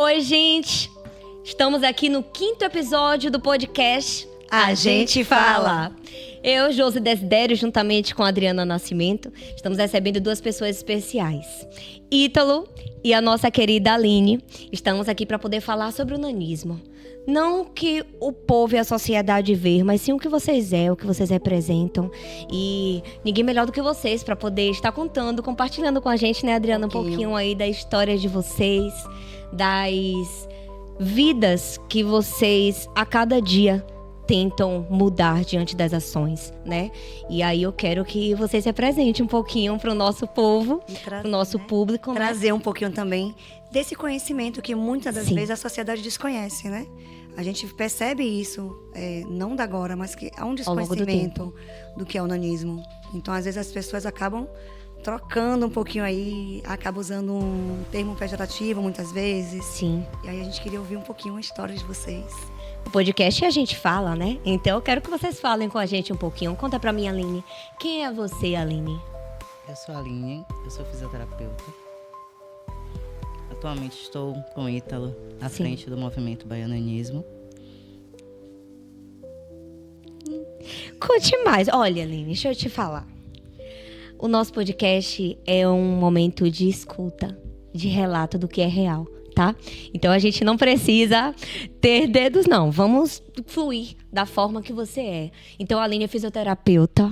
Oi, gente! Estamos aqui no 5º episódio do podcast A Gente Fala. Eu, Josi Desidério, juntamente com a Adriana Nascimento, estamos recebendo 2 pessoas especiais. Ítalo e a nossa querida Aline. Estamos aqui para poder falar sobre o nanismo. Não o que o povo e a sociedade vê, mas sim o que vocês o que vocês representam. E ninguém melhor do que vocês para poder estar contando, compartilhando com a gente, né, Adriana, um pouquinho aí da história de vocês, das vidas que vocês, a cada dia, tentam mudar diante das ações, né? E aí eu quero que vocês se apresentem um pouquinho para o nosso povo, para o nosso público. Trazer um pouquinho também desse conhecimento que muitas das vezes a sociedade desconhece, né? A gente percebe isso, não da agora, mas que há um desconhecimento do que é o nanismo. Então, às vezes, as pessoas acabam trocando um pouquinho aí, acabam usando um termo pejorativo muitas vezes. Sim. E aí a gente queria ouvir um pouquinho a história de vocês. O podcast A Gente Fala, né? Então eu quero que vocês falem com a gente um pouquinho. Conta pra mim, Aline. Quem é você, Aline? Eu sou a Aline, eu sou fisioterapeuta. Atualmente estou com o Ítalo à frente do movimento Baiananismo. Conte mais. Olha, Aline, deixa eu te falar. O nosso podcast é um momento de escuta, de relato do que é real, tá? Então a gente não precisa ter dedos, não. Vamos fluir da forma que você é. Então a Aline é fisioterapeuta,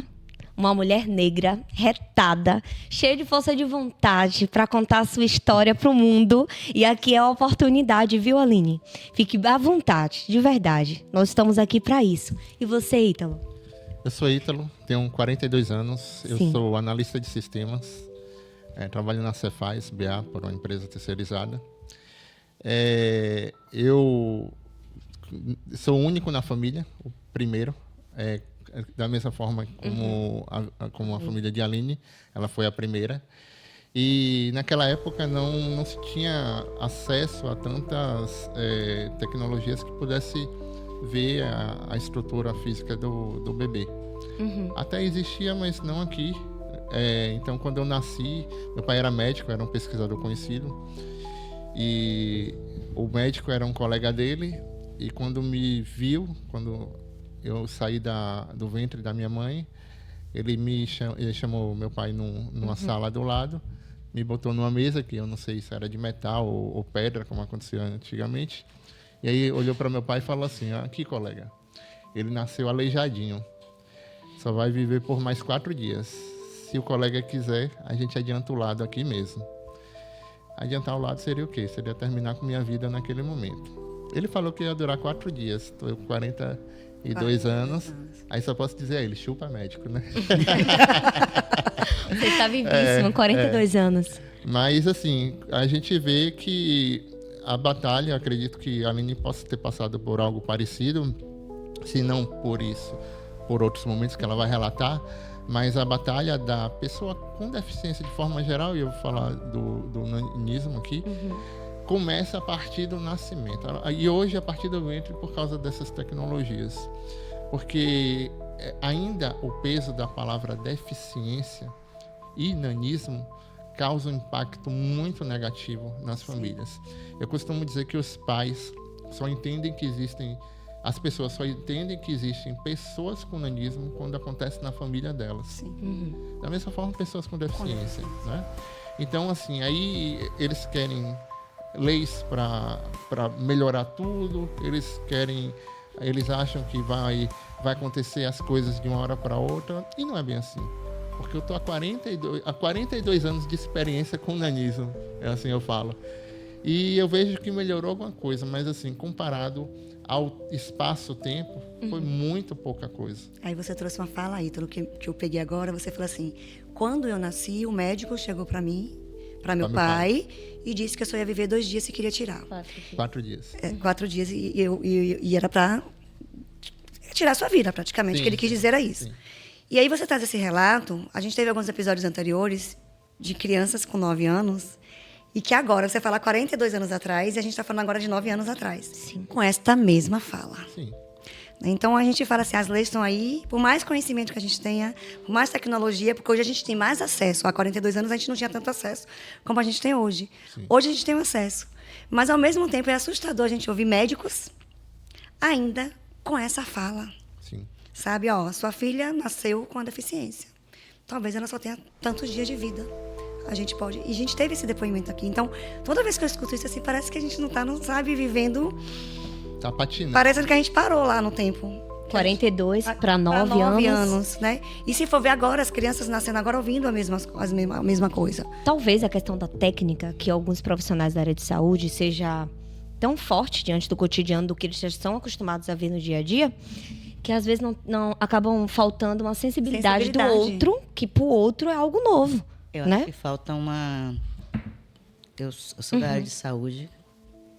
uma mulher negra, retada, cheia de força de vontade para contar a sua história pro mundo. E aqui é a oportunidade, viu, Aline? Fique à vontade, de verdade. Nós estamos aqui para isso. E você, Ítalo? Eu sou Ítalo, tenho 42 anos, eu sou analista de sistemas, trabalho na Cefaz, BA, por uma empresa terceirizada. Eu sou o único na família, o primeiro, da mesma forma como a família de Aline, ela foi a primeira. E naquela época não se tinha acesso a tantas tecnologias que pudesse ver a estrutura física do bebê. Até existia, mas não aqui. Então, quando eu nasci, meu pai era médico, era um pesquisador conhecido. E o médico era um colega dele. E quando me viu, quando eu saí do ventre da minha mãe, ele chamou meu pai numa sala do lado, me botou numa mesa, que eu não sei se era de metal ou pedra, como acontecia antigamente. E aí olhou para meu pai e falou assim: aqui, colega, ele nasceu aleijadinho, só vai viver por mais 4 dias. Se o colega quiser, a gente adianta o lado aqui mesmo. Adiantar o lado seria o quê? Seria terminar com minha vida naquele momento. Ele falou que ia durar 4 dias. Estou com 42 anos. Aí só posso dizer a ele: chupa médico, né? Você está vivíssimo, 42 anos. Mas assim, a gente vê que a batalha, acredito que a Aline possa ter passado por algo parecido, se não por isso, por outros momentos que ela vai relatar, mas a batalha da pessoa com deficiência de forma geral, e eu vou falar do nanismo aqui, começa a partir do nascimento. E hoje, a partir do ventre, por causa dessas tecnologias. Porque ainda o peso da palavra deficiência e nanismo causa um impacto muito negativo nas famílias. Eu costumo dizer que os pais só entendem que existem, as pessoas só entendem que existem pessoas com nanismo quando acontece na família delas. Da mesma forma, pessoas com deficiência, né? Então, assim, aí eles querem leis para melhorar tudo, eles acham que vai acontecer as coisas de uma hora para outra, e não é bem assim. Porque eu estou há 42 anos de experiência com nanismo, assim eu falo. E eu vejo que melhorou alguma coisa, mas assim, comparado ao espaço-tempo, foi muito pouca coisa. Aí você trouxe uma fala, Ítalo, que eu peguei agora, você falou assim: quando eu nasci, o médico chegou para mim, para meu pai, e disse que eu só ia viver 2 dias se queria tirar. 4 dias. 4 dias, e era para tirar sua vida, praticamente, o que ele quis dizer era isso. Sim. E aí você traz esse relato, a gente teve alguns episódios anteriores de crianças com 9 anos, e que agora você fala 42 anos atrás, e a gente está falando agora de 9 anos atrás. Sim. Com esta mesma fala. Sim. Então a gente fala assim, as leis estão aí, por mais conhecimento que a gente tenha, por mais tecnologia, porque hoje a gente tem mais acesso. Há 42 anos a gente não tinha tanto acesso como a gente tem hoje. Sim. Hoje a gente tem um acesso. Mas ao mesmo tempo é assustador a gente ouvir médicos ainda com essa fala. Sim. Sabe, sua filha nasceu com a deficiência. Talvez ela só tenha tantos dias de vida. A gente pode... E a gente teve esse depoimento aqui. Então, toda vez que eu escuto isso, assim, parece que a gente não sabe, vivendo... Tá patinando. Parece que a gente parou lá no tempo. 42 para 9 anos, né? E se for ver agora, as crianças nascendo agora ouvindo a mesma coisa. Talvez a questão da técnica, que alguns profissionais da área de saúde seja tão forte diante do cotidiano, do que eles já estão acostumados a ver no dia a dia, que às vezes não acabam faltando uma sensibilidade do outro, que pro outro é algo novo. Eu né? acho que falta uma... Eu sou da área de saúde.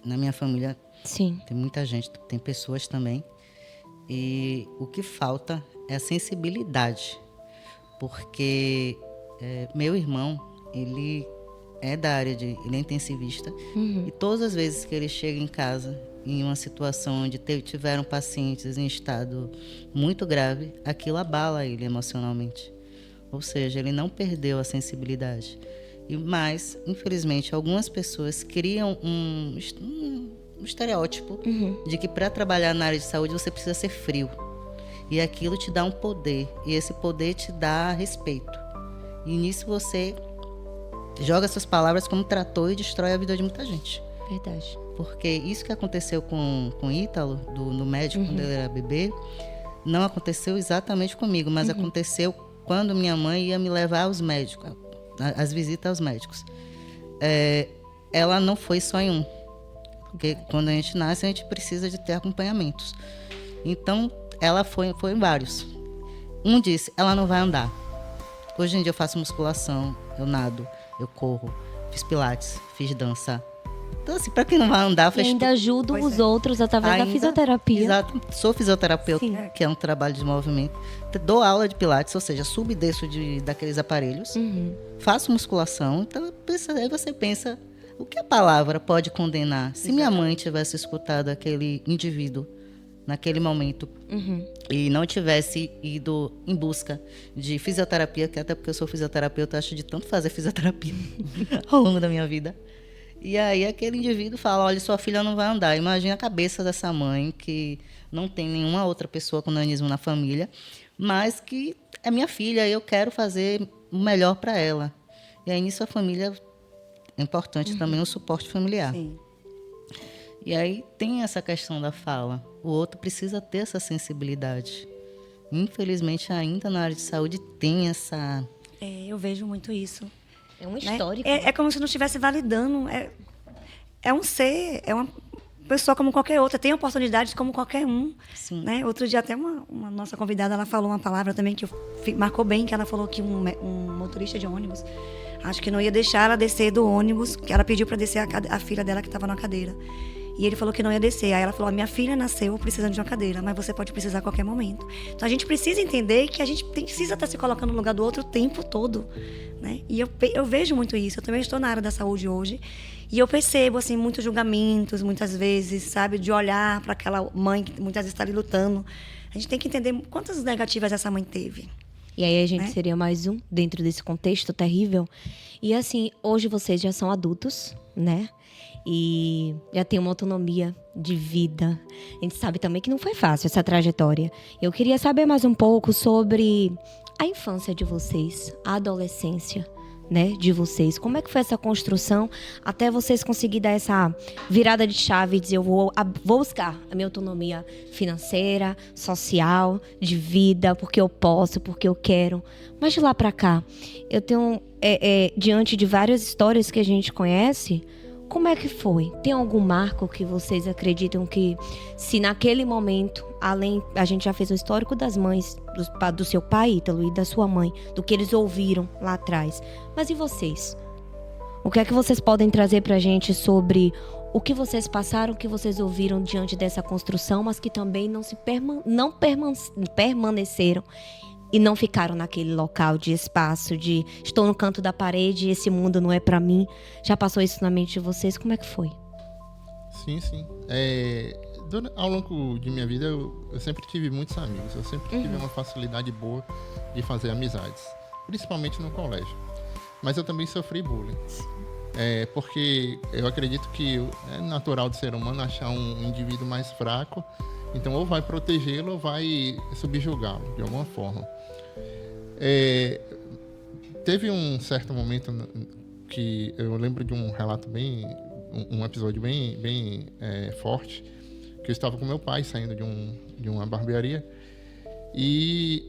Na minha família Sim. tem muita gente, tem pessoas também. E o que falta é a sensibilidade. Porque meu irmão, ele é da área de... Ele é intensivista. E todas as vezes que ele chega em casa, em uma situação onde tiveram pacientes em estado muito grave, aquilo abala ele emocionalmente. Ou seja, ele não perdeu a sensibilidade. Mas, infelizmente, algumas pessoas criam um estereótipo de que para trabalhar na área de saúde você precisa ser frio. E aquilo te dá um poder. E esse poder te dá respeito. E nisso você joga suas palavras como trator e destrói a vida de muita gente. Verdade. Porque isso que aconteceu com o Ítalo, no médico, quando ele era bebê, não aconteceu exatamente comigo, mas aconteceu quando minha mãe ia me levar aos médicos, as visitas aos médicos. Ela não foi só em um. Porque quando a gente nasce, a gente precisa de ter acompanhamentos. Então, ela foi em vários. Um disse, ela não vai andar. Hoje em dia eu faço musculação, eu nado, eu corro, fiz pilates, fiz dança. Então, assim, para quem não vai andar... E ainda ajudam os outros através da fisioterapia. Exato. Sou fisioterapeuta, que é um trabalho de movimento. Dou aula de pilates, ou seja, subo e desço daqueles aparelhos. Faço musculação. Então, aí você pensa, o que a palavra pode condenar? Se minha mãe tivesse escutado aquele indivíduo naquele momento e não tivesse ido em busca de fisioterapia, que até porque eu sou fisioterapeuta, eu acho de tanto fazer fisioterapia ao longo da minha vida. E aí aquele indivíduo fala, olha, sua filha não vai andar. Imagina a cabeça dessa mãe que não tem nenhuma outra pessoa com nanismo na família, mas que é minha filha e eu quero fazer o melhor para ela. E aí nisso a família é importante também o suporte familiar. Sim. E aí tem essa questão da fala. O outro precisa ter essa sensibilidade. Infelizmente ainda na área de saúde tem essa... eu vejo muito isso. É um histórico. É como se não estivesse validando. É um ser, é uma pessoa como qualquer outra, tem oportunidades como qualquer um. Sim. Né? Outro dia até uma nossa convidada, ela falou uma palavra também que marcou bem, que ela falou que um motorista de ônibus, acho que não ia deixar ela descer do ônibus, que ela pediu para descer a filha dela que estava na cadeira. E ele falou que não ia descer. Aí ela falou, minha filha nasceu precisando de uma cadeira, mas você pode precisar a qualquer momento. Então a gente precisa entender que a gente precisa estar se colocando no lugar do outro o tempo todo. Né? E eu vejo muito isso. Eu também estou na área da saúde hoje. E eu percebo, assim, muitos julgamentos, muitas vezes, sabe? De olhar para aquela mãe que muitas vezes está ali lutando. A gente tem que entender quantas negativas essa mãe teve. E aí a gente seria mais um dentro desse contexto terrível. E assim, hoje vocês já são adultos, né? E já tem uma autonomia de vida. A gente sabe também que não foi fácil essa trajetória. Eu queria saber mais um pouco sobre a infância de vocês, a adolescência, né, de vocês. Como é que foi essa construção até vocês conseguirem dar essa virada de chave e dizer, eu vou buscar a minha autonomia financeira, social, de vida, porque eu posso, porque eu quero. Mas de lá pra cá, eu tenho, diante de várias histórias que a gente conhece, como é que foi? Tem algum marco que vocês acreditam que, se naquele momento, além, a gente já fez o histórico das mães, do seu pai, Ítalo, e da sua mãe, do que eles ouviram lá atrás. Mas e vocês? O que é que vocês podem trazer pra gente sobre o que vocês passaram, o que vocês ouviram diante dessa construção, mas que também não permaneceram e não ficaram naquele local de espaço, de estou no canto da parede e esse mundo não é pra mim. Já passou isso na mente de vocês? Como é que foi? Sim. ao longo de minha vida, eu sempre tive muitos amigos. Eu sempre tive uma facilidade boa de fazer amizades, principalmente no colégio. Mas eu também sofri bullying. Porque eu acredito que é natural do ser humano achar um indivíduo mais fraco, então ou vai protegê-lo ou vai subjugá-lo de alguma forma. Teve um certo momento que eu lembro de um relato um episódio bem forte, que eu estava com meu pai saindo de uma barbearia e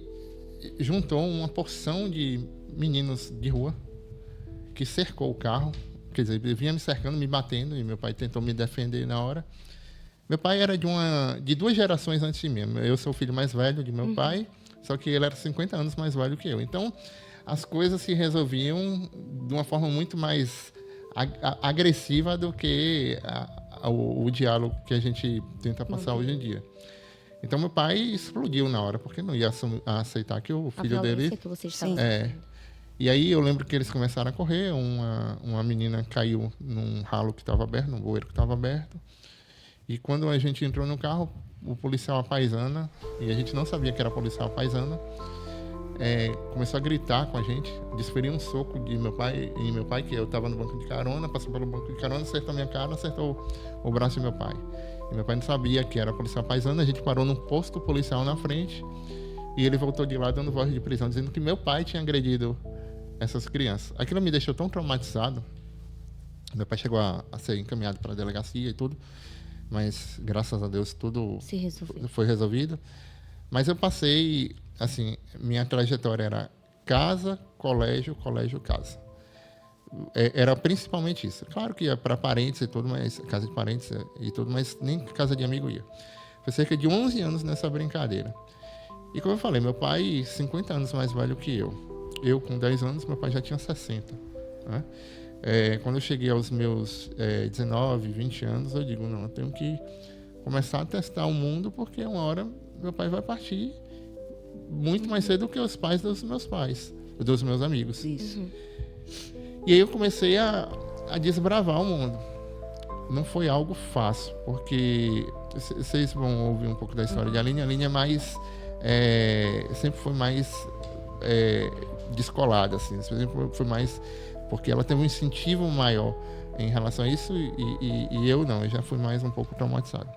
juntou uma porção de meninos de rua que cercou o carro. Quer dizer, ele vinha me cercando, me batendo, e meu pai tentou me defender na hora. Meu pai era de 2 gerações antes de mim. Eu sou o filho mais velho de meu pai, só que ele era 50 anos mais velho que eu. Então, as coisas se resolviam de uma forma muito mais agressiva do que o diálogo que a gente tenta passar hoje em dia. Então, meu pai explodiu na hora, porque não ia aceitar que o filho dele... Que você estava E aí eu lembro que eles começaram a correr, uma menina caiu num ralo que estava aberto, num bueiro que estava aberto. E quando a gente entrou no carro, o policial à paisana, e a gente não sabia que era policial à paisana, começou a gritar com a gente, desferiu um soco em meu pai, que eu estava no banco de carona, passou pelo banco de carona, acertou a minha cara, acertou o braço de meu pai. E meu pai não sabia que era policial à paisana, a gente parou num posto policial na frente, e ele voltou de lá dando voz de prisão, dizendo que meu pai tinha agredido essas crianças. Aquilo me deixou tão traumatizado. Meu pai chegou a ser encaminhado para a delegacia e tudo, mas graças a Deus tudo foi resolvido. Mas eu passei, assim, minha trajetória era casa, colégio, colégio, casa. Era principalmente isso. Claro que ia para parentes e tudo, mas casa de parentes e tudo, mas nem casa de amigo ia. Foi cerca de 11 anos nessa brincadeira. E como eu falei, meu pai 50 anos mais velho que eu. Eu, com 10 anos, meu pai já tinha 60. Né? Quando eu cheguei aos meus 19, 20 anos, eu digo, não, eu tenho que começar a testar o mundo, porque uma hora meu pai vai partir muito mais cedo do que os pais dos meus amigos. Isso. E aí eu comecei a desbravar o mundo. Não foi algo fácil, porque vocês vão ouvir um pouco da história de Aline. A Aline sempre foi mais... descolada, assim, foi mais porque ela teve um incentivo maior em relação a isso e eu não, eu já fui mais um pouco traumatizado.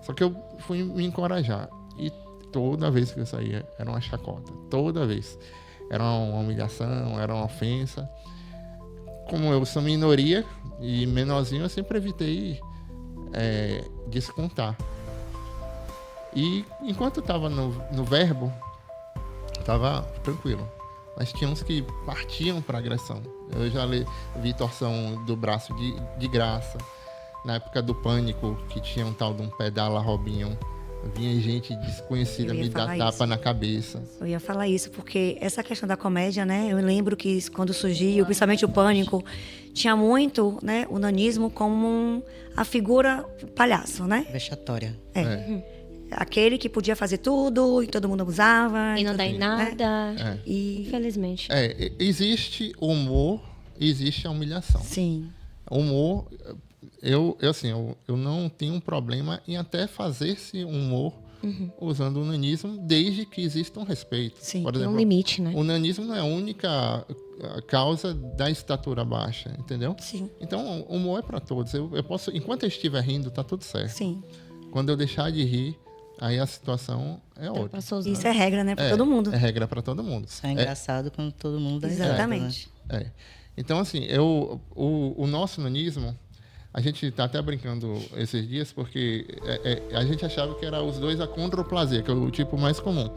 Só que eu fui me encorajar e toda vez que eu saía era uma chacota, toda vez era uma humilhação, era uma ofensa. Como eu sou minoria e menorzinho, eu sempre evitei descontar. E enquanto eu estava no verbo, estava tranquilo. Mas tinha uns que partiam para agressão. Eu já vi torção do braço de graça. Na época do pânico, que tinha um tal de um pedala Robinho, vinha gente desconhecida me dar tapa na cabeça. Eu ia falar isso, porque essa questão da comédia, né? Eu lembro que quando surgiu, principalmente o pânico, tinha muito, né, o nanismo como a figura palhaço, né? Vexatória. Aquele que podia fazer tudo e todo mundo abusava. E não dá em nada. Infelizmente. Existe humor, existe a humilhação. Sim. Humor, eu não tenho um problema em até fazer esse humor usando o nanismo, desde que exista um respeito. Sim, por exemplo, tem um limite, né? O nanismo não é a única causa da estatura baixa, entendeu? Sim. Então, o humor é para todos. Eu posso, enquanto eu estiver rindo, tá tudo certo. Sim. Quando eu deixar de rir, aí a situação é outra. Isso é regra, né? Para todo mundo. É regra para todo mundo. Só é engraçado quando todo mundo dá risada, Exatamente. né? Então, assim, o nosso nanismo, a gente está até brincando esses dias, porque a gente achava que era os dois acondroplasia, que é o tipo mais comum.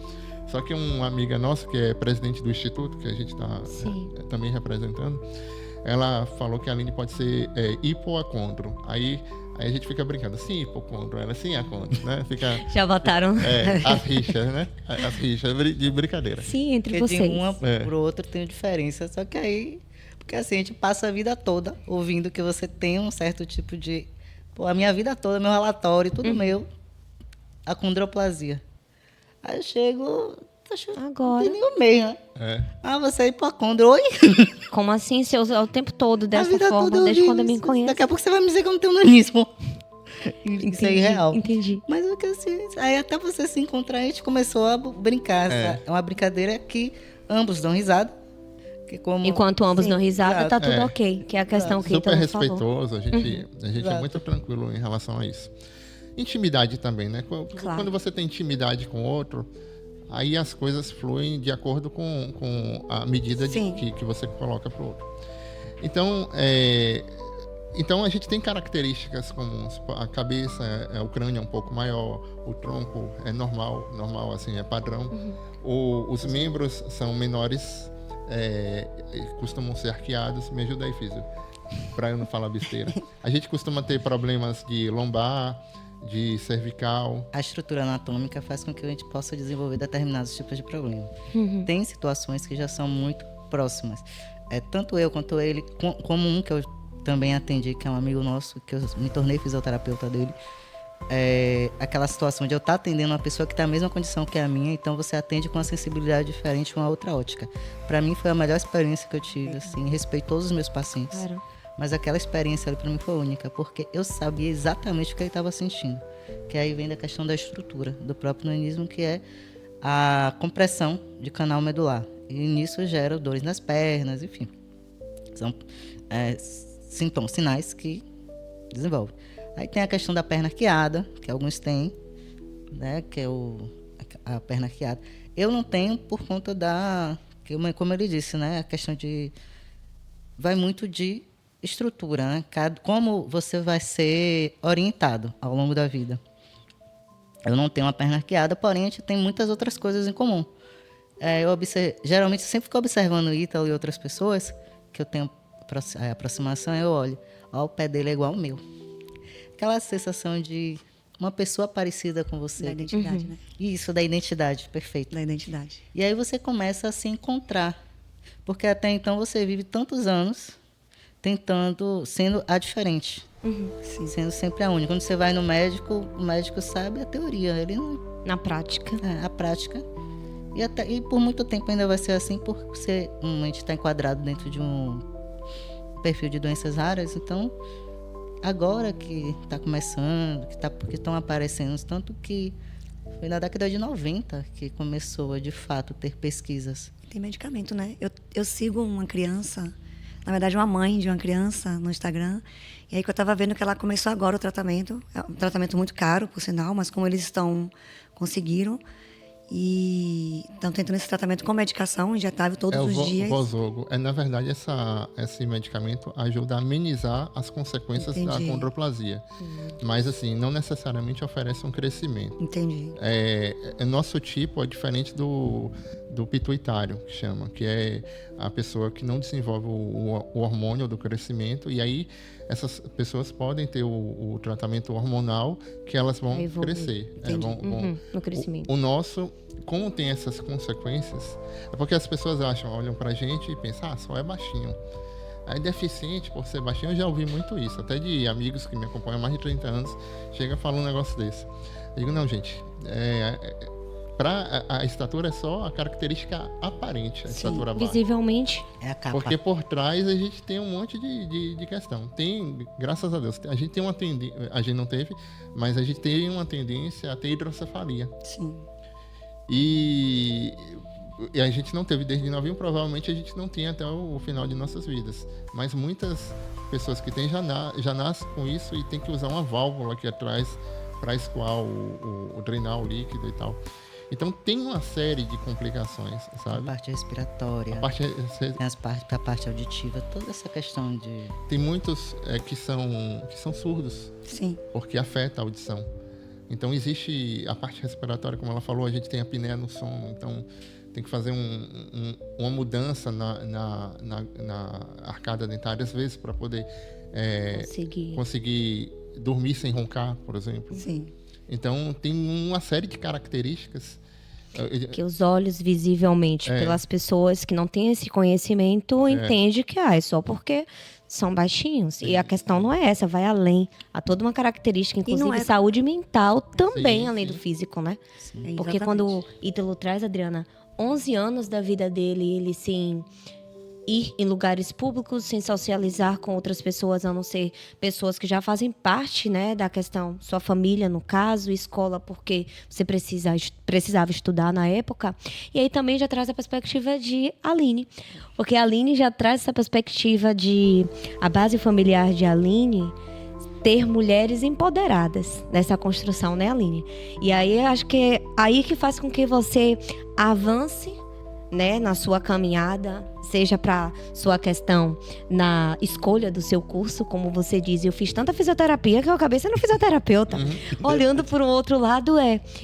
Só que uma amiga nossa, que é presidente do instituto, que a gente está também representando, ela falou que a Aline pode ser hipoacondro. Aí a gente fica brincando, sim, hipocondro, ela sim é acondro, né? Já botaram. As rixas, né? As rixas de brincadeira. Sim, entre porque vocês. de uma pro outro tem diferença, só que aí... Porque assim, a gente passa a vida toda ouvindo que você tem um certo tipo de... Pô, a minha vida toda, meu relatório, tudo meu, acondroplasia. Aí eu chego... Agora. Não tem nenhum meio, né? Você é hipocondro. Oi? Como assim? Se eu usar o tempo todo dessa vida forma, toda desde quando eu me conheço? Daqui a pouco você vai me dizer que eu não tenho nanismo. Isso é irreal. Entendi. Mas o que assim, aí até você se encontrar, a gente começou a brincar. É uma brincadeira que ambos dão risada. Que como... Enquanto ambos dão risada, tá tudo É. ok. Que é a questão que Super Ítalo falou. respeitoso, a gente é Exato. muito tranquilo em relação a isso. Intimidade também, né? Claro. Quando você tem intimidade com o outro, aí as coisas fluem de acordo com a medida que você coloca para o outro. Então a gente tem características comuns. A cabeça, o crânio é um pouco maior, o tronco é normal assim, é padrão. Os membros são menores, costumam ser arqueados. Me ajuda aí, Físio, para eu não falar besteira. A gente costuma ter problemas de lombar, de cervical. A estrutura anatômica faz com que a gente possa desenvolver determinados tipos de problema. Tem situações que já são muito próximas. Tanto eu quanto ele, como um que eu também atendi, que é um amigo nosso, que eu me tornei fisioterapeuta dele, aquela situação de eu estar atendendo uma pessoa que está na mesma condição que a minha, então você atende com uma sensibilidade diferente, uma outra ótica. Para mim foi a melhor experiência que eu tive, assim, respeito todos os meus pacientes. Claro. Mas aquela experiência ali para mim foi única, porque eu sabia exatamente o que ele estava sentindo. Que aí vem da questão da estrutura do próprio nanismo, que é a compressão de canal medular. E nisso gera dores nas pernas, enfim. São sintomas, sinais que desenvolvem. Aí tem a questão da perna arqueada, que alguns têm, né, que é a perna arqueada. Eu não tenho por conta como ele disse, né, a questão de... Vai muito de estrutura, né? Como você vai ser orientado ao longo da vida. Eu não tenho uma perna arqueada, porém a gente tem muitas outras coisas em comum. Geralmente eu sempre fico observando o Ítalo e outras pessoas que eu tenho aproximação, eu olho, o pé dele é igual ao meu. Aquela sensação de uma pessoa parecida com você. Da identidade, né? Isso, da identidade, perfeito. Da identidade. E aí você começa a se encontrar, porque até então você vive tantos anos sendo a diferente, sendo sempre a única. Quando você vai no médico, o médico sabe a teoria, ele não... Na prática. A prática. E por muito tempo ainda vai ser assim, porque a gente está enquadrado dentro de um perfil de doenças raras. Então, agora que está começando, porque estão aparecendo, tanto que foi na década de 90 que começou a, de fato, ter pesquisas. Tem medicamento, né? Eu sigo uma criança, na verdade uma mãe de uma criança no Instagram, e aí que eu estava vendo que ela começou agora o tratamento, é um tratamento muito caro, por sinal, mas como eles conseguiram, e estão tentando esse tratamento com medicação injetável todos os dias. O Vosogo. Na verdade, esse medicamento ajuda a amenizar as consequências da condroplasia. Mas, assim, não necessariamente oferece um crescimento. Entendi. Nosso tipo é diferente do pituitário, que chama, que é a pessoa que não desenvolve o hormônio do crescimento, e aí essas pessoas podem ter o tratamento hormonal que elas vão crescer. No crescimento. O nosso, como tem essas consequências, é porque as pessoas olham pra gente e pensam, só é baixinho. Aí deficiente por ser baixinho, eu já ouvi muito isso, até de amigos que me acompanham há mais de 30 anos, chega falando um negócio desse. Eu digo, não, gente, a estatura é só a característica aparente, a estatura baixa. Visivelmente. É a capa. Porque por trás a gente tem um monte de questão. Tem, graças a Deus, a gente tem uma tendência, a gente não teve, mas a gente tem uma tendência a ter hidrocefalia. Sim. E a gente não teve desde novinho, provavelmente a gente não tem até o final de nossas vidas. Mas muitas pessoas que têm já nascem com isso e tem que usar uma válvula aqui atrás para escoar o drenar o líquido e tal. Então tem uma série de complicações, sabe? A parte respiratória, tem a parte auditiva, toda essa questão de... Tem muitos que são surdos. Sim. Porque afeta a audição. Então existe a parte respiratória, como ela falou, a gente tem a apneia no sono, então tem que fazer uma mudança na arcada dentária, às vezes, para poder conseguir dormir sem roncar, por exemplo. Sim. Então tem uma série de características que os olhos, visivelmente, pelas pessoas que não têm esse conhecimento, entendem que é só porque são baixinhos. Sim. E a questão não é essa, vai além. Há toda uma característica, inclusive saúde mental também, além do físico, né? Sim. Porque quando o Ítalo traz, Adriana, 11 anos da vida dele, ele sim ir em lugares públicos sem socializar com outras pessoas, a não ser pessoas que já fazem parte, né, da questão, sua família, no caso, escola, porque você precisava estudar na época. E aí também já traz a perspectiva de Aline, porque a Aline já traz essa perspectiva de a base familiar de Aline ter mulheres empoderadas nessa construção, né, Aline? E aí acho que é aí que faz com que você avance, né, na sua caminhada, seja para sua questão na escolha do seu curso, como você diz, eu fiz tanta fisioterapia que eu acabei sendo fisioterapeuta. Olhando por um outro lado,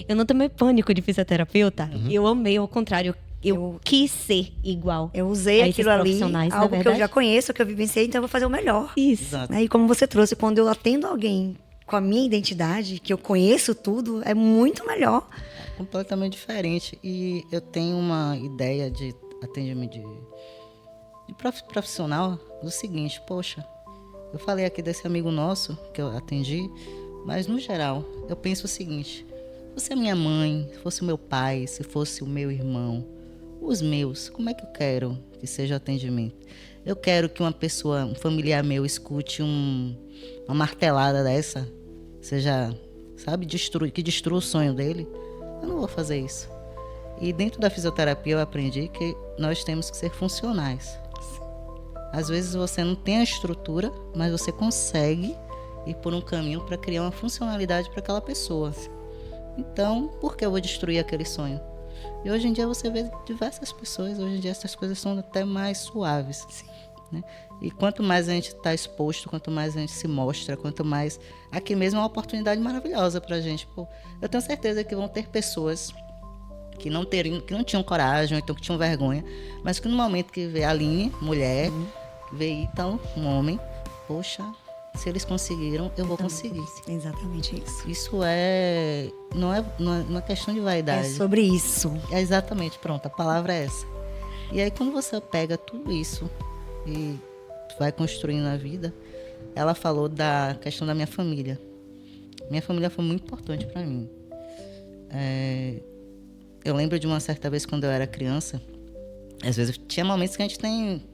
eu não tomei pânico de fisioterapeuta, eu amei, ao contrário, eu quis ser igual. Eu usei aquilo ali, algo que eu já conheço, que eu vivenciei, então eu vou fazer o melhor. Isso. Né? E como você trouxe, quando eu atendo alguém com a minha identidade, que eu conheço tudo, é muito melhor. Completamente diferente. E eu tenho uma ideia de atendimento de profissional do seguinte: poxa, eu falei aqui desse amigo nosso que eu atendi, mas no geral eu penso o seguinte: se fosse a minha mãe, se fosse o meu pai, se fosse o meu irmão, os meus, como é que eu quero que seja o atendimento? Eu quero que uma pessoa, um familiar meu, escute uma martelada dessa, seja, sabe, que destrua o sonho dele. Eu não vou fazer isso. E dentro da fisioterapia eu aprendi que nós temos que ser funcionais. Às vezes você não tem a estrutura, mas você consegue ir por um caminho para criar uma funcionalidade para aquela pessoa. Então, por que eu vou destruir aquele sonho? E hoje em dia você vê diversas pessoas, hoje em dia essas coisas são até mais suaves. Né? E quanto mais a gente está exposto, quanto mais a gente se mostra, quanto mais... Aqui mesmo é uma oportunidade maravilhosa para a gente. Pô, eu tenho certeza que vão ter pessoas que não tinham coragem, ou então que tinham vergonha, mas que no momento que vê a Aline, mulher, vê Ítalo, um homem, poxa, se eles conseguiram, eu vou conseguir. Exatamente isso. Isso não é uma questão de vaidade. É sobre isso. É exatamente, pronto, a palavra é essa. E aí quando você pega tudo isso e vai construindo a vida, ela falou da questão da minha família. Minha família foi muito importante para mim. Eu lembro de uma certa vez quando eu era criança, às vezes tinha momentos que a gente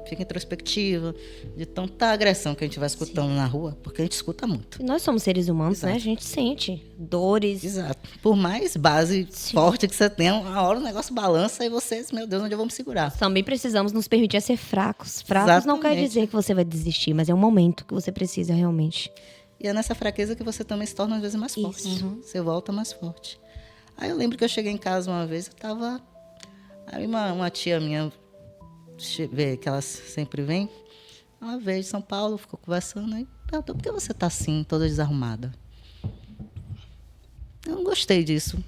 fica introspectiva, de tanta agressão que a gente vai escutando na rua, porque a gente escuta muito. Nós somos seres humanos, Exato. Né? A gente sente dores. Exato. Por mais base forte que você tenha, uma hora o negócio balança e você diz, meu Deus, onde eu vou me segurar? Também precisamos nos permitir ser fracos. Fracos não quer dizer que você vai desistir, mas é um momento que você precisa realmente. E é nessa fraqueza que você também se torna às vezes mais forte. Você volta mais forte. Aí eu lembro que eu cheguei em casa uma vez, eu tava... Aí uma tia minha, que ela sempre vem, ela veio de São Paulo, ficou conversando, aí perguntou, por que você tá assim, toda desarrumada? Eu não gostei disso.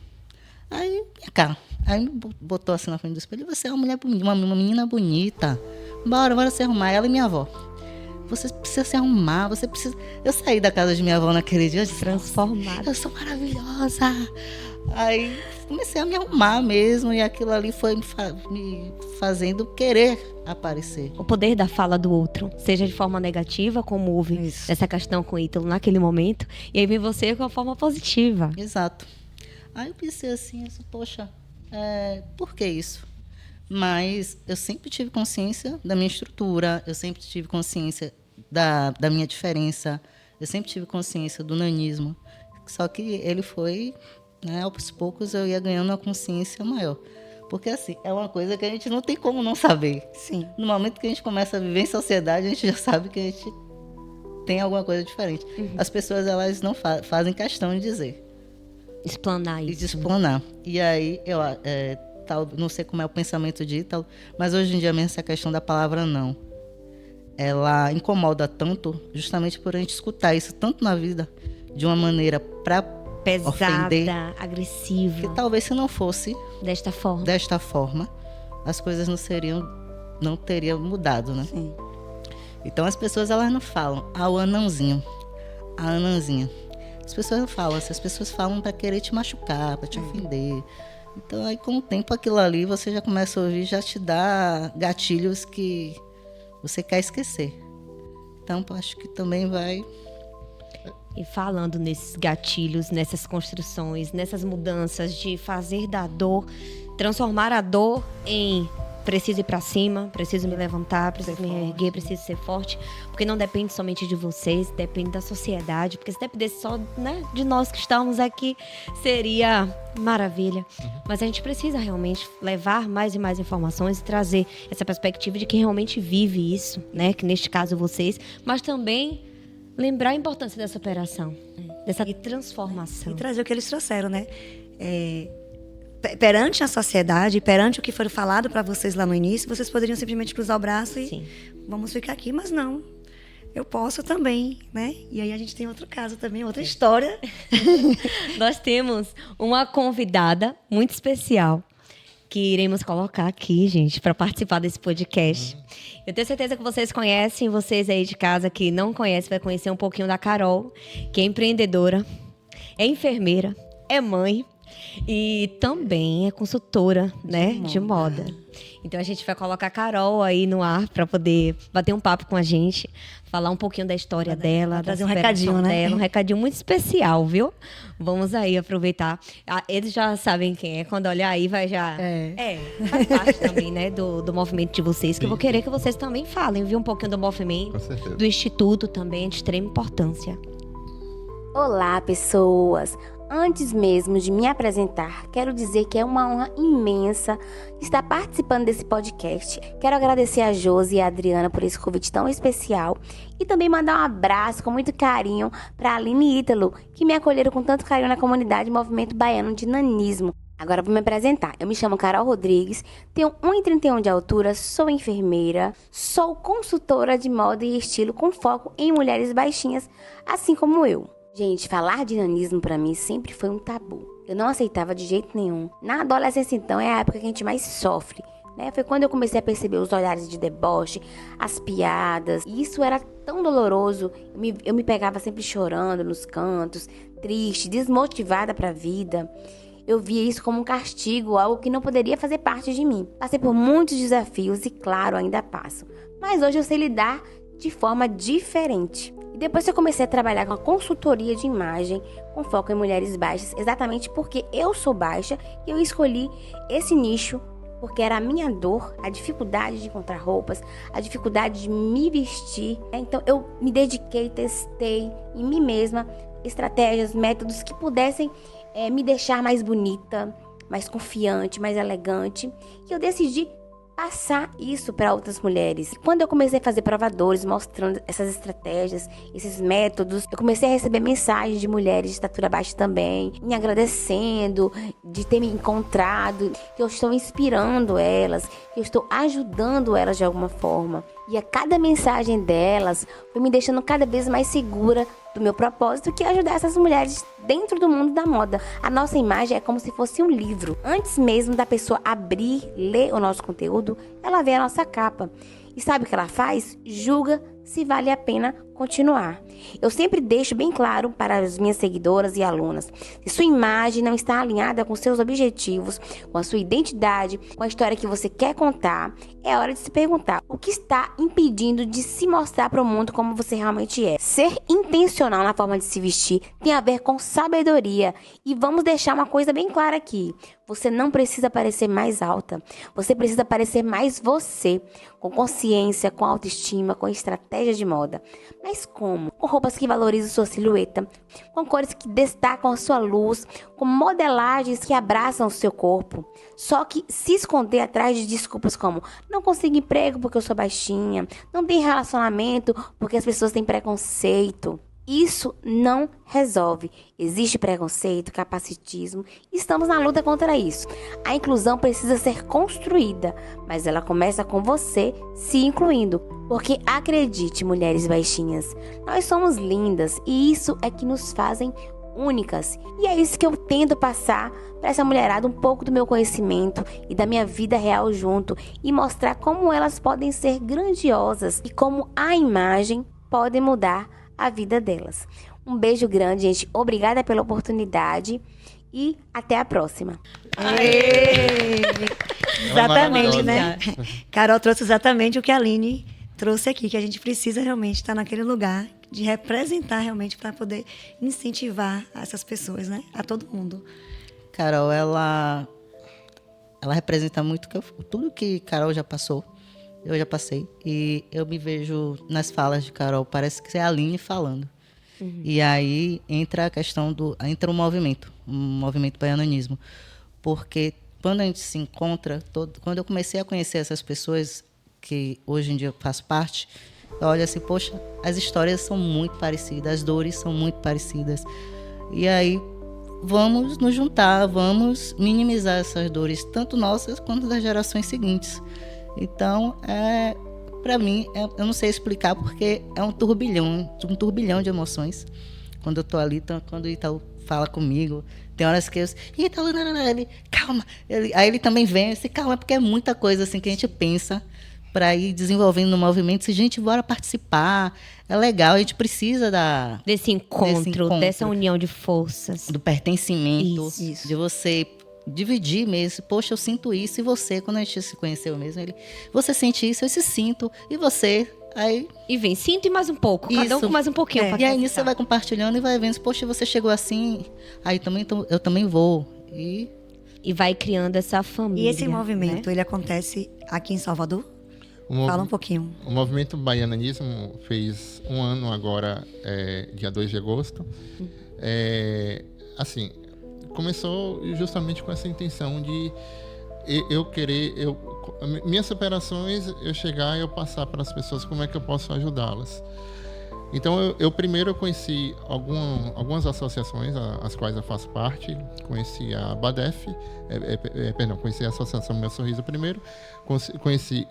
Aí, vem cá. Aí me botou assim na frente do espelho, você é uma mulher bonita, uma menina bonita, bora se arrumar, ela e minha avó. Você precisa se arrumar, você precisa... Eu saí da casa de minha avó naquele dia, transformada. Eu sou maravilhosa. Aí comecei a me arrumar mesmo e aquilo ali foi me fazendo querer aparecer. O poder da fala do outro, seja de forma negativa, como houve essa questão com o Ítalo naquele momento, e aí vem você com a forma positiva. Exato. Aí eu pensei assim, poxa, por que isso? Mas eu sempre tive consciência da minha estrutura, eu sempre tive consciência da minha diferença, eu sempre tive consciência do nanismo. Só que ele foi, né, aos poucos eu ia ganhando uma consciência maior. Porque assim, é uma coisa que a gente não tem como não saber. Sim. No momento que a gente começa a viver em sociedade, a gente já sabe que a gente tem alguma coisa diferente. As pessoas, elas não fazem questão de dizer. Explanar isso. E de explanar. E aí, não sei como é o pensamento de Ítalo, mas hoje em dia mesmo essa questão da palavra não, ela incomoda tanto, justamente por a gente escutar isso tanto na vida, de uma maneira para pesada, ofender, agressiva. que talvez se não fosse desta forma, as coisas não teriam mudado, né? Sim. Então as pessoas, elas não falam, o anãozinho, a anãzinha. As pessoas não falam, as pessoas falam para querer te machucar, para te ofender. Então, aí com o tempo, aquilo ali, você já começa a ouvir, já te dá gatilhos que você quer esquecer. Então, acho que também vai... E falando nesses gatilhos, nessas construções, nessas mudanças de fazer da dor, transformar a dor em preciso ir pra cima, preciso me levantar, preciso me erguer, preciso ser forte, porque não depende somente de vocês, depende da sociedade, porque se dependesse só, né, de nós que estamos aqui, seria maravilha. Mas a gente precisa realmente levar mais e mais informações e trazer essa perspectiva de quem realmente vive isso, né, que neste caso vocês, mas também lembrar a importância dessa operação, dessa transformação. E trazer o que eles trouxeram, né? Perante a sociedade, perante o que foi falado para vocês lá no início, vocês poderiam simplesmente cruzar o braço e vamos ficar aqui, mas não. Eu posso também, né? E aí a gente tem outro caso também, outra história. Nós temos uma convidada muito especial que iremos colocar aqui, gente, para participar desse podcast. Eu tenho certeza que vocês conhecem, vocês aí de casa que não conhecem, vai conhecer um pouquinho da Carol, que é empreendedora, é enfermeira, é mãe e também é consultora, né, de moda. Então a gente vai colocar a Carol aí no ar para poder bater um papo com a gente, falar um pouquinho da história dela, trazer da um recadinho, né? dela, um recadinho muito especial, viu? Vamos aí aproveitar. Eles já sabem quem é, quando olhar aí vai já... faz parte também, né, do movimento de vocês, que eu vou querer que vocês também falem, viu? Um pouquinho do movimento, Com certeza. do Instituto também, de extrema importância. Olá, pessoas! Antes mesmo de me apresentar, quero dizer que é uma honra imensa estar participando desse podcast. Quero agradecer a Josi e a Adriana por esse convite tão especial e também mandar um abraço com muito carinho para a Aline e Ítalo, que me acolheram com tanto carinho na comunidade Movimento Baiano de Nanismo. Agora vou me apresentar. Eu me chamo Carol Rodrigues, tenho 1,31 de altura, sou enfermeira, sou consultora de moda e estilo com foco em mulheres baixinhas, assim como eu. Gente, falar de nanismo pra mim sempre foi um tabu. Eu não aceitava de jeito nenhum. Na adolescência, então, é a época que a gente mais sofre, né? Foi quando eu comecei a perceber os olhares de deboche, as piadas. E isso era tão doloroso. Eu me pegava sempre chorando nos cantos, triste, desmotivada pra vida. Eu via isso como um castigo, algo que não poderia fazer parte de mim. Passei por muitos desafios e, claro, ainda passo. Mas hoje eu sei lidar de forma diferente. E depois que eu comecei a trabalhar com a consultoria de imagem, com foco em mulheres baixas, exatamente porque eu sou baixa e eu escolhi esse nicho porque era a minha dor, a dificuldade de encontrar roupas, a dificuldade de me vestir. Então eu me dediquei, testei em mim mesma estratégias, métodos que pudessem me deixar mais bonita, mais confiante, mais elegante. E eu decidi passar isso para outras mulheres. Quando eu comecei a fazer provadores, mostrando essas estratégias, esses métodos, eu comecei a receber mensagens de mulheres de estatura baixa também, me agradecendo de ter me encontrado, que eu estou inspirando elas, que eu estou ajudando elas de alguma forma. E a cada mensagem delas foi me deixando cada vez mais segura do meu propósito, que é ajudar essas mulheres dentro do mundo da moda. A nossa imagem é como se fosse um livro. Antes mesmo da pessoa abrir, ler o nosso conteúdo, ela vê a nossa capa. E sabe o que ela faz? Julga se vale a pena continuar. Eu sempre deixo bem claro para as minhas seguidoras e alunas: se sua imagem não está alinhada com seus objetivos, com a sua identidade, com a história que você quer contar, é hora de se perguntar o que está impedindo de se mostrar para o mundo como você realmente é. Ser intencional na forma de se vestir tem a ver com sabedoria. E vamos deixar uma coisa bem clara aqui: você não precisa parecer mais alta, você precisa parecer mais você, com consciência, com autoestima, com estratégia de moda. Mas como? Com roupas que valorizam sua silhueta, com cores que destacam a sua luz, com modelagens que abraçam o seu corpo. Só que se esconder atrás de desculpas como: não consigo emprego porque eu sou baixinha, não tem relacionamento porque as pessoas têm preconceito, isso não resolve. Existe preconceito, capacitismo, e estamos na luta contra isso. A inclusão precisa ser construída, mas ela começa com você se incluindo. Porque acredite, mulheres baixinhas, nós somos lindas e isso é que nos fazem únicas. E é isso que eu tento passar para essa mulherada, um pouco do meu conhecimento e da minha vida real junto, e mostrar como elas podem ser grandiosas e como a imagem pode mudar a vida delas. Um beijo grande, gente. Obrigada pela oportunidade e até a próxima. Exatamente, né? Carol trouxe exatamente o que a Aline trouxe aqui, que a gente precisa realmente estar naquele lugar de representar realmente para poder incentivar essas pessoas, né? A todo mundo. Carol, ela ela representa muito tudo que Carol já passou, eu já passei. E eu me vejo nas falas de Carol, parece que é a Aline falando. E aí entra a questão entra o movimento baiananismo. Porque quando a gente se encontra, quando eu comecei a conhecer essas pessoas, que hoje em dia eu faço parte, eu olho assim, poxa, as histórias são muito parecidas, as dores são muito parecidas. E aí, vamos nos juntar, vamos minimizar essas dores, tanto nossas quanto das gerações seguintes. Então, para mim, eu não sei explicar, porque é um turbilhão de emoções. Quando eu tô ali, quando o Ítalo fala comigo, tem horas que eu... Ítalo, ele, calma. Aí ele também vem, assim, calma, porque é muita coisa assim que a gente pensa para ir desenvolvendo no movimento. Se gente, bora participar, é legal, a gente precisa desse encontro, dessa união de forças. Do pertencimento, Isso. de você dividir mesmo. Poxa, eu sinto isso, e você, quando a gente se conheceu mesmo, você sente isso, eu se sinto, e você... Aí, e vem, sinto e mais um pouco, cada um com mais um pouquinho. E aí nisso você vai compartilhando e vai vendo, poxa, você chegou assim, aí eu também vou. E vai criando essa família. E esse movimento, ele acontece aqui em Salvador? Fala um pouquinho. O movimento baiananismo fez 1 ano agora, dia 2 de agosto. Assim, começou justamente com essa intenção de minhas superações, eu chegar e eu passar para as pessoas como é que eu posso ajudá-las. Então, eu primeiro conheci algumas associações, as quais eu faço parte. Conheci a BADEF, conheci a Associação Meu Sorriso primeiro. Conheci,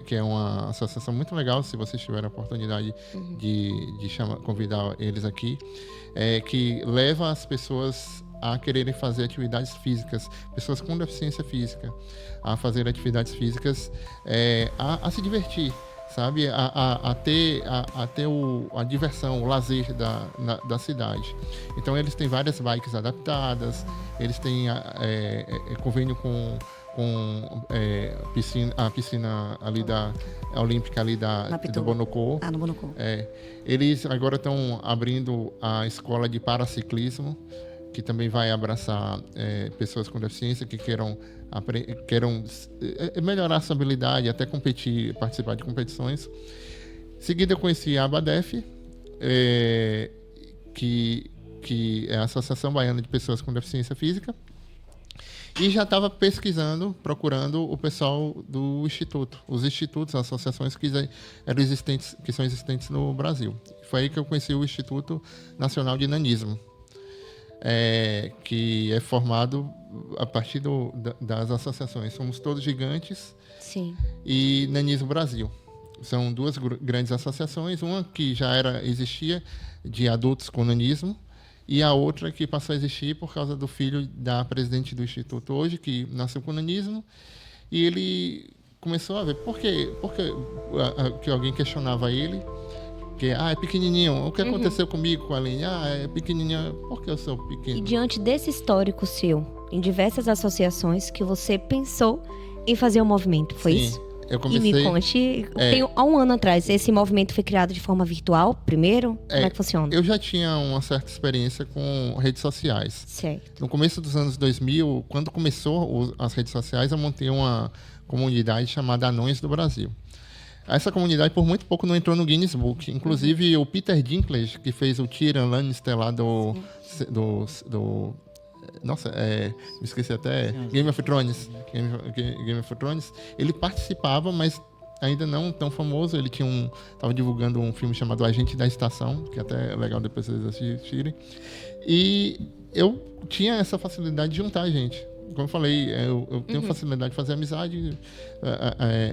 que é uma associação muito legal, se vocês tiverem a oportunidade de convidar eles aqui, que leva as pessoas a quererem fazer atividades físicas, pessoas com deficiência física, a fazer atividades físicas, a se divertir, sabe? A ter a diversão, o lazer da cidade. Então, eles têm várias bikes adaptadas, eles têm convênio com a piscina ali a olímpica ali do Bonocô. No Bonocô. Eles agora estão abrindo a escola de paraciclismo, que também vai abraçar pessoas com deficiência que queiram melhorar a sua habilidade, até participar de competições. Em seguida, eu conheci a ABADEF, que é a Associação Baiana de Pessoas com Deficiência Física, e já estava procurando o pessoal do Instituto, os institutos, as associações que são existentes no Brasil. Foi aí que eu conheci o Instituto Nacional de Nanismo, que é formado a partir das associações. Somos Todos Gigantes. Sim. E Nanismo Brasil. São 2 grandes associações, uma que já existia de adultos com nanismo, e a outra que passou a existir por causa do filho da presidente do Instituto hoje, que nasceu com nanismo, e ele começou a ver por que alguém questionava ele, que é pequenininho, o que aconteceu comigo com a Aline? É pequenininha, por que eu sou pequeno? E diante desse histórico seu, em diversas associações, que você pensou em fazer um movimento, foi Sim, isso? Eu comecei... E me conte, há 1 ano atrás, esse movimento foi criado de forma virtual primeiro? Como é que funciona? Eu já tinha uma certa experiência com redes sociais. Certo. No começo dos anos 2000, quando começou as redes sociais, eu montei uma comunidade chamada Anões do Brasil. Essa comunidade, por muito pouco, não entrou no Guinness Book. Inclusive, o Peter Dinklage, que fez o Tyrion Lannister lá nossa, me esqueci até. Game of Thrones. Game of Thrones. Ele participava, mas ainda não tão famoso. Ele estava divulgando um filme chamado Agente da Estação, que até é legal depois vocês assistirem. E eu tinha essa facilidade de juntar gente. Como eu falei, eu tenho facilidade de fazer amizade,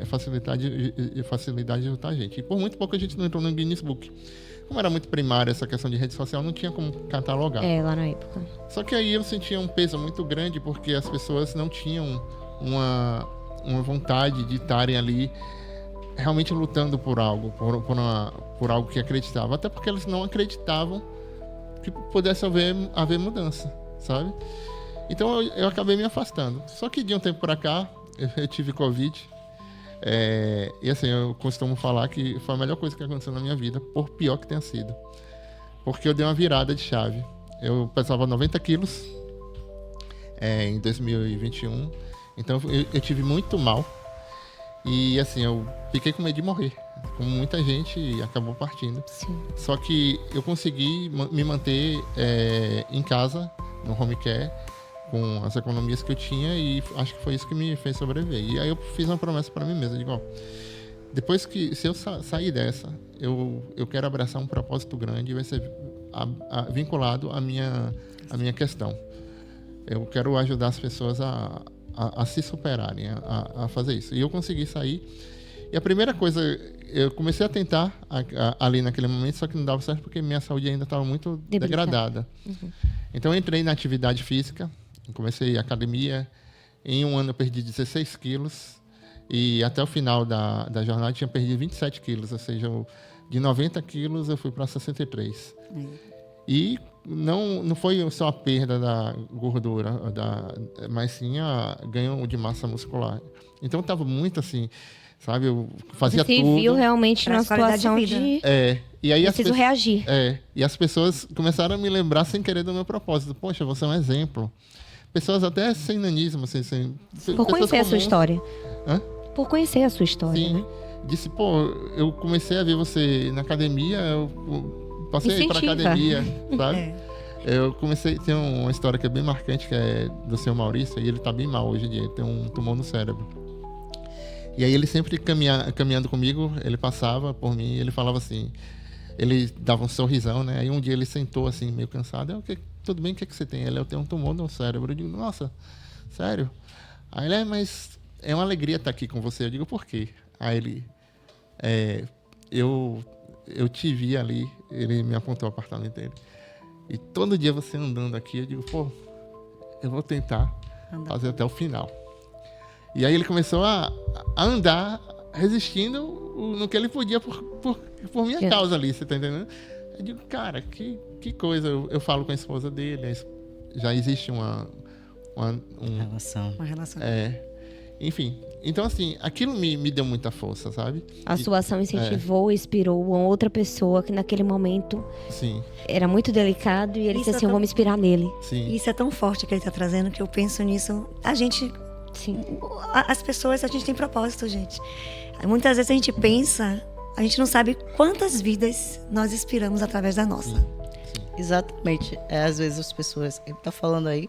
facilidade de juntar gente. E por muito pouco a gente não entrou no Guinness Book. Como era muito primária essa questão de rede social, não tinha como catalogar. Lá na época. Só que aí eu sentia um peso muito grande, porque as pessoas não tinham uma vontade de estarem ali realmente lutando por algo, por algo que acreditavam. Até porque eles não acreditavam que pudesse haver mudança, sabe? Então eu acabei me afastando. Só que de um tempo para cá, eu tive Covid. E assim, eu costumo falar que foi a melhor coisa que aconteceu na minha vida, por pior que tenha sido. Porque eu dei uma virada de chave. Eu pesava 90 quilos em 2021. Então eu tive muito mal. E assim, eu fiquei com medo de morrer. Como muita gente acabou partindo. Sim. Só que eu consegui me manter em casa, no home care, com as economias que eu tinha, e acho que foi isso que me fez sobreviver. E aí eu fiz uma promessa para mim mesmo. Eu digo, ó, depois que, se eu sair dessa, eu quero abraçar um propósito grande e vai ser vinculado à minha questão. Eu quero ajudar as pessoas a se superarem, a fazer isso. E eu consegui sair. E a primeira coisa, eu comecei a tentar ali naquele momento, só que não dava certo porque minha saúde ainda estava muito degradada. Uhum. Então eu entrei na atividade física, comecei a academia. Em um ano eu perdi 16 quilos. E até o final da jornada eu tinha perdido 27 quilos. Ou seja, de 90 quilos eu fui para 63. E não foi só a perda da gordura, mas sim ganho de massa muscular. Então eu estava muito assim, sabe? Eu fazia Você tudo. Você viu realmente numa situação de e aí preciso reagir. E as pessoas começaram a me lembrar sem querer do meu propósito. Poxa, você é um exemplo. Pessoas até sem nanismo, assim, por conhecer a sua história. Hã? Por conhecer a sua história, sim. Né? Disse, eu comecei a ver você na academia, eu passei para academia, sabe? Eu comecei, tem uma história que é bem marcante, que é do seu Maurício, e ele tá bem mal hoje em dia, ele tem um tumor no cérebro. E aí ele sempre caminhando comigo, ele passava por mim, ele falava assim, ele dava um sorrisão, né? Aí um dia ele sentou assim, meio cansado, tudo bem, o que você tem? Ele, eu tenho um tumor no cérebro. Eu digo, nossa, sério? Aí ele, mas é uma alegria estar aqui com você. Eu digo, por quê? Aí ele, eu te vi ali, ele me apontou o apartamento dele. E todo dia você andando aqui, eu digo, eu vou tentar fazer até o final. E aí ele começou a andar, resistindo no que ele podia por minha causa ali, você tá entendendo? Eu digo, cara, que coisa. Eu falo com a esposa dele, já existe uma relação. Uma relação. Enfim, então assim, aquilo me deu muita força, sabe? A sua ação incentivou, inspirou uma outra pessoa que naquele momento era muito delicado e ele disse assim, eu vou me inspirar nele. Sim. Isso é tão forte que ele está trazendo que eu penso nisso. A gente, as pessoas, a gente tem propósito, gente. Muitas vezes a gente pensa, a gente não sabe quantas vidas nós inspiramos através da nossa. Sim. Exatamente. Às vezes as pessoas, ele tá falando aí,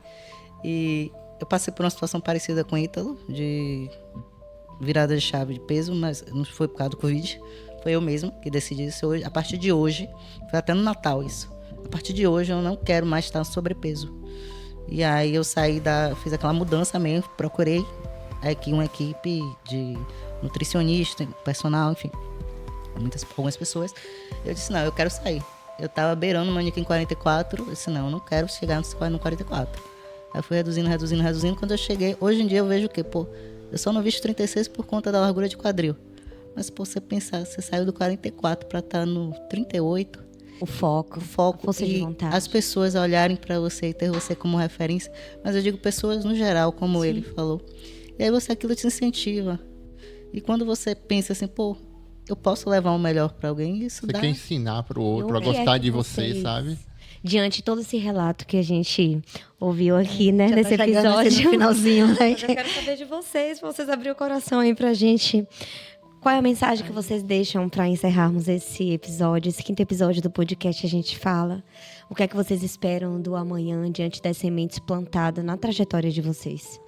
e eu passei por uma situação parecida com o Ítalo, de virada de chave de peso, mas não foi por causa do Covid. Foi eu mesma que decidi isso hoje. A partir de hoje, foi até no Natal isso. A partir de hoje eu não quero mais estar sobrepeso. E aí eu fiz aquela mudança mesmo, procurei aqui uma equipe de nutricionista, personal, enfim, algumas pessoas. Eu disse, não, eu quero sair. Eu tava beirando o manequim 44, eu disse, não, eu não quero chegar no 44. Aí eu fui reduzindo. Quando eu cheguei, hoje em dia eu vejo o quê? Eu só não visto 36 por conta da largura de quadril. Mas, você pensar, você saiu do 44 para estar no 38. O foco, a força de vontade. As pessoas olharem para você e ter você como referência. Mas eu digo pessoas no geral, como ele falou. E aí aquilo te incentiva. E quando você pensa assim, eu posso levar o melhor para alguém, isso você quer ensinar para o outro a gostar de você, sabe? Diante de todo esse relato que a gente ouviu aqui, né, nesse episódio. No finalzinho, né? Eu quero saber de vocês abrirem o coração aí pra gente. Qual é a mensagem que vocês deixam para encerrarmos esse episódio, esse 5º episódio do podcast A Gente Fala? O que é que vocês esperam do amanhã diante das sementes plantadas na trajetória de vocês?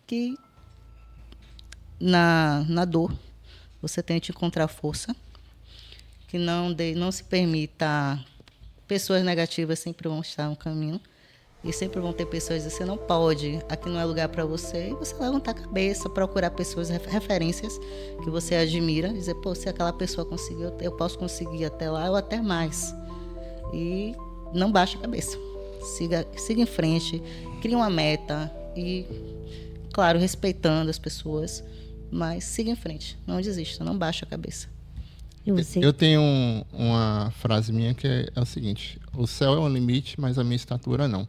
Que na dor você tente encontrar força, que não se permita. Pessoas negativas sempre vão estar no caminho e sempre vão ter pessoas que você não pode, aqui não é lugar para você, e você levantar a cabeça, procurar pessoas, referências que você admira, dizer, se aquela pessoa conseguiu, eu posso conseguir até lá ou até mais. E não baixe a cabeça, siga em frente, crie uma meta e, claro, respeitando as pessoas, mas siga em frente, não desista, não baixe a cabeça. Eu tenho uma frase minha que é o seguinte: o céu é um limite, mas a minha estatura não.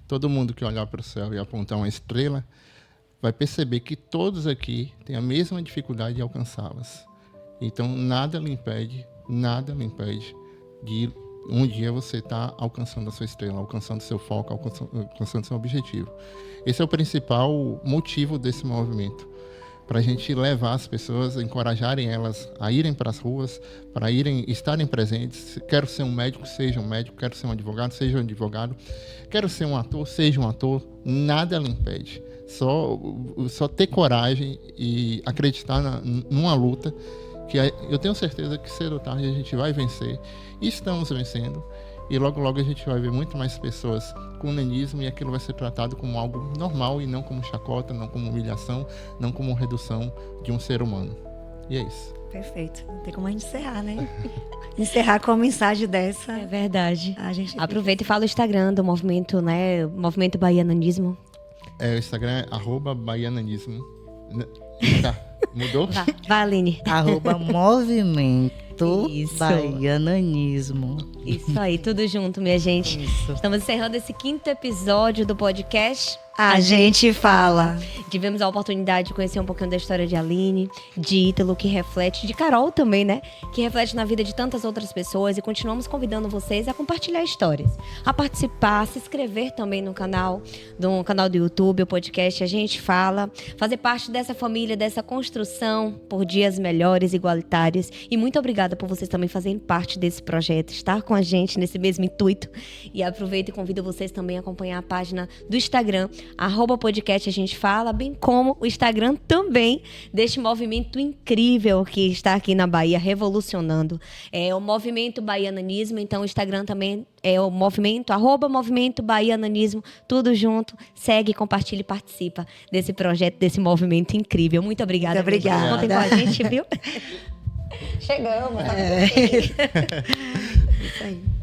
Todo mundo que olhar para o céu e apontar uma estrela vai perceber que todos aqui têm a mesma dificuldade de alcançá-las. Então nada lhe impede de um dia você está alcançando a sua estrela, alcançando seu foco, alcançando seu objetivo. Esse é o principal motivo desse movimento, para a gente levar as pessoas, encorajarem elas a irem para as ruas, para estarem presentes. Quero ser um médico, seja um médico. Quero ser um advogado, seja um advogado. Quero ser um ator, seja um ator. Nada lhe impede. Só ter coragem e acreditar numa luta, que eu tenho certeza que cedo ou tarde a gente vai vencer. E estamos vencendo. E logo, logo a gente vai ver muito mais pessoas com nanismo, e aquilo vai ser tratado como algo normal e não como chacota, não como humilhação, não como redução de um ser humano. E é isso. Perfeito. Não tem como a gente encerrar, né? Encerrar com uma mensagem dessa. É verdade. A gente Aproveita e fala o Instagram do movimento, né? Movimento Bahia Nanismo. O Instagram é @baiananismo. Tá, mudou? Vai, Aline. @movimento Isso. Baiananismo. Isso aí, tudo junto, minha gente. Isso. Estamos encerrando esse 5º episódio do podcast. A gente fala. Tivemos a oportunidade de conhecer um pouquinho da história de Aline, de Ítalo, que reflete, de Carol também, né? Que reflete na vida de tantas outras pessoas, e continuamos convidando vocês a compartilhar histórias, a participar, a se inscrever também no canal do YouTube, o podcast A Gente Fala, fazer parte dessa família, dessa construção por dias melhores, igualitários. E muito obrigada por vocês também fazerem parte desse projeto, estar com a gente nesse mesmo intuito. E aproveito e convido vocês também a acompanhar a página do Instagram, @podcast A Gente Fala, bem como o Instagram também deste movimento incrível que está aqui na Bahia, revolucionando. É o Movimento Baiananismo, então o Instagram também é o movimento, @movimento Baiananismo, tudo junto. Segue, compartilha e participa desse projeto, desse movimento incrível. Muito obrigada. Muito obrigada. Contem com a gente, viu? Chegamos. Tá Isso aí.